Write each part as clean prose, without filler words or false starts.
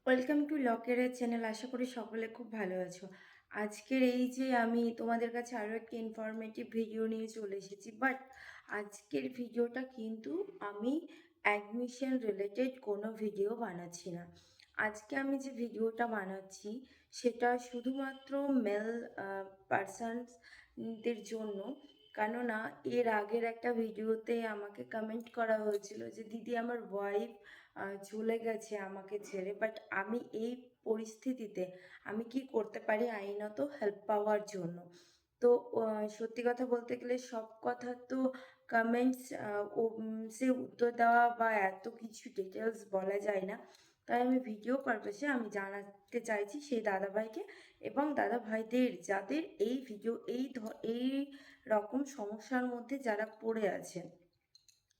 Welcome to লকেরের channel. আশা করি সকলে খুব ভালো আছো। আজকের এই যে আমি তোমাদের কাছে আরও একটা ইনফরমেটিভ ভিডিও নিয়ে চলে এসেছি, বাট আজকের ভিডিওটা কিন্তু আমি অ্যাডমিশন রিলেটেড কোনো ভিডিও বানাচ্ছি না। আজকে আমি যে ভিডিওটা বানাচ্ছি সেটা শুধুমাত্র মেল পার্সনদের জন্য। কেননা এর আগের একটা ভিডিওতে আমাকে কমেন্ট করা হয়েছিল যে দিদি আমার ওয়াইফ চলে গেছে আমাকে ছেড়ে, বাট আমি এই পরিস্থিতিতে আমি কি করতে পারি আইনত হেল্প পাওয়ার জন্য। তো সত্যি কথা বলতে গেলে সব কথা তো কমেন্টস সে উত্তর দেওয়া বা এত কিছু ডিটেলস বলা যায় না। তাই আমি ভিডিও পারপাসে আমি জানাতে চাইছি সেই দাদাভাইকে এবং দাদাভাইদের যাদের এই ভিডিও এই রকম সমস্যার মধ্যে যারা পড়ে আছেন।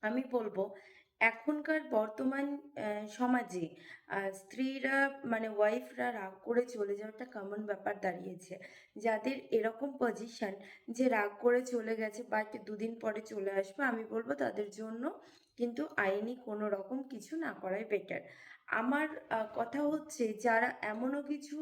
আমি বলবো এখনকার বর্তমান সমাজে স্ত্রীরা মানে ওয়াইফরা রাগ করে চলে যাওয়াটা কমন ব্যাপার দাঁড়িয়েছে। যাদের এরকম পজিশন যে রাগ করে চলে গেছে বাট দুদিন পরে চলে আসবে, আমি বলবো তাদের জন্য কিন্তু আইনি কোনো রকম কিছু না করাই বেটার। আমার কথা হচ্ছে যারা এমনও কিছু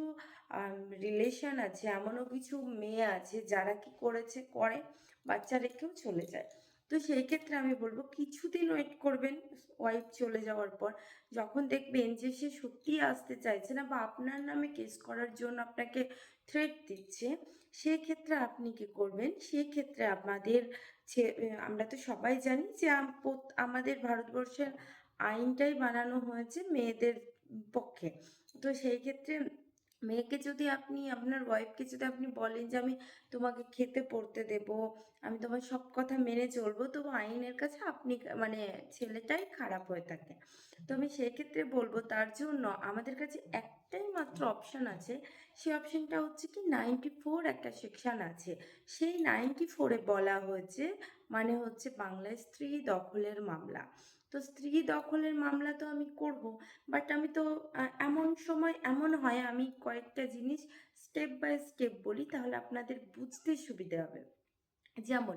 রিলেশন আছে, এমনও কিছু মেয়ে আছে যারা কি করেছে করে বাচ্চা রেখেও চলে যায়। তো সেই ক্ষেত্রে আমি বলবো কিছুদিন ওয়েট করবেন ওয়াইফ চলে যাওয়ার পর। যখন দেখবেন যে সে সত্যিই আসতে চাইছে না বা আপনার নামে কেস করার জন্য আপনাকে থ্রেট দিচ্ছে, সেক্ষেত্রে আপনি কি করবেন? সেক্ষেত্রে আমরা তো সবাই জানি যে আমাদের ভারতবর্ষের আইনটাই বানানো হয়েছে মেয়েদের পক্ষে। তো সেই ক্ষেত্রে মেয়েকে যদি আপনি আপনার ওয়াইফকে যদি আপনি বলেন যে আমি তোমাকে খেতে পড়তে দেবো, আমি তোমার সব কথা মেনে চলবো, তো আইনের কাছে আপনি মানে ছেলেটাই খারাপ হয়ে থাকে। তো আমি সেক্ষেত্রে বলবো তার জন্য আমাদের কাছে একটাই মাত্র অপশান আছে। সেই অপশানটা হচ্ছে কি 94 একটা সেকশন আছে। সেই 94-এ বলা হয়েছে মানে হচ্ছে বাংলায় স্ত্রী দখলের মামলা। তো স্ত্রী দখলের মামলা তো আমি করব, বাট আমি তো এমন সময় এমন হয় আমি কয়েকটা জিনিস স্টেপ বাই স্টেপ বলি তাহলে আপনাদের বুঝতে সুবিধে হবে। যেমন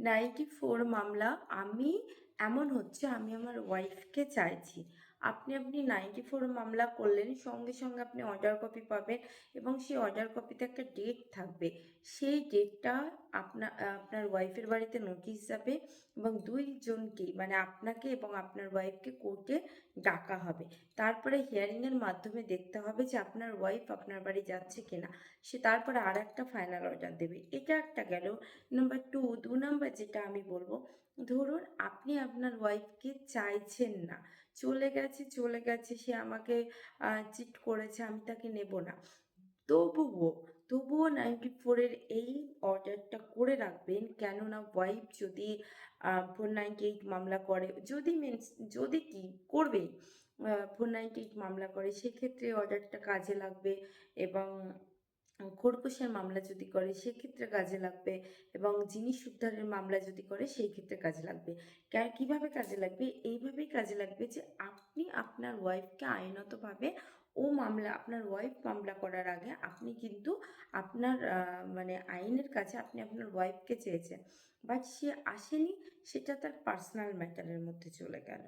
94 মামলা আমি এমন হচ্ছে আমি আমার ওয়াইফকে চাইছি, আপনি 94 মামলা করলেন, সঙ্গে সঙ্গে আপনি অর্ডার কপি পাবেন এবং সেই অর্ডার কপিতে একটা ডেট থাকবে। সেই ডেটটা আপনার ওয়াইফের বাড়িতে নোটিশ যাবে এবং দুইজনকেই মানে আপনাকে এবং আপনার ওয়াইফকে কোর্টে ডাকা হবে। তারপরে হিয়ারিংয়ের মাধ্যমে দেখতে হবে যে আপনার ওয়াইফ আপনার বাড়ি যাচ্ছে কিনা। সে তারপরে আর একটা ফাইনাল অর্ডার দেবে। এটা একটা গেল। নাম্বার টু, 2 নাম্বার যেটা আমি বলবো, ধরুন আপনি আপনার ওয়াইফকে চাইছেন না, চলে গেছে সে আমাকে চিট করেছে, আমি তাকে নেব না, তবুও তবুও 94-এর এই অর্ডারটা করে রাখবেন। কেননা ওয়াইফ যদি 498 মামলা করে, যদি কি করবেই 498 মামলা করে, সেক্ষেত্রে অর্ডারটা কাজে লাগবে। এবং খোরপোশের মামলা যদি করে সেক্ষেত্রে কাজে লাগবে এবং জিনিস উদ্ধারের মামলা যদি করে সেই ক্ষেত্রে কাজে লাগবে। কিভাবে কাজে লাগবে? এইভাবেই কাজে লাগবে যে আপনি আপনার ওয়াইফকে আইনতভাবে আপনার ওয়াইফ মামলা করার আগে আপনি কিন্তু আপনার মানে আইনের কাছে আপনি আপনার ওয়াইফকে চেয়েছেন, বাট সে আসেনি, সেটা তার পার্সোনাল ম্যাটারের মধ্যে চলে গেল।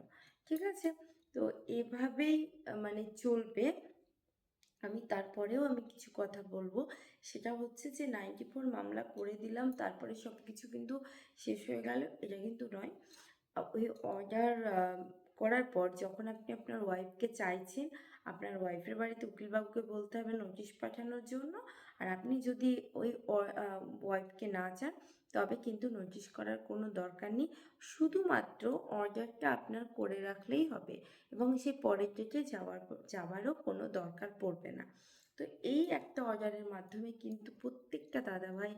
ঠিক আছে? তো এভাবেই মানে চলবে। তারপরেও আমি কিছু কথা বলবো, সেটা হচ্ছে যে 94 মামলা করে দিলাম তারপরে সব কিছু কিন্তু শেষ হয়ে গেল, এটা কিন্তু নয়। ওই অর্ডার করার পর যখন আপনি আপনার ওয়াইফকে চাইছেন, আপনার ওয়াইফের বাড়িতে উকিলবাবুকে বলতে হবে নোটিশ পাঠানোর জন্য। আর আপনি যদি ওই ওয়াইফকে না চান তবে কিন্তু নোটিশ করার কোনো দরকার নেই, শুধুমাত্র অর্ডারটা আপনার করে রাখলেই হবে এবং সে পরের ডেটে যাওয়ারও কোনো দরকার পড়বে না। তো এই একটা অর্ডারের মাধ্যমে কিন্তু প্রত্যেকটা দাদাভাই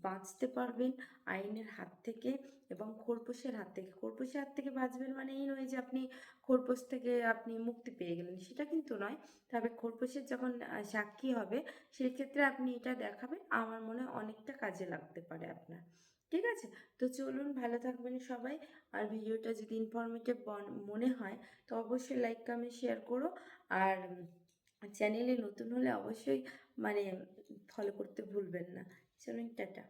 বাঁচতে পারবেন আইনের হাত থেকে এবং খোরপোশের হাত থেকে। খোরপোশের হাত থেকে বাঁচবেন মানে এই নয় যে আপনি খোরপোশ থেকে আপনি মুক্তি পেয়ে গেলেন, সেটা কিন্তু নয়। তবে খোরপোশের যখন সাক্ষী হবে সেই ক্ষেত্রে আপনি এটা দেখাবেন, আমার মনে হয় অনেকটা কাজে লাগতে পারে আপনার। ঠিক আছে? তো চলুন, ভালো থাকবেন সবাই। আর ভিডিওটা যদি ইনফরমেটিভ মনে হয় তো অবশ্যই লাইক কমেন্ট শেয়ার করো। আর চ্যানেলে নতুন হলে অবশ্যই মানে ফলো করতে ভুলবেন না। চলুন, টাটা।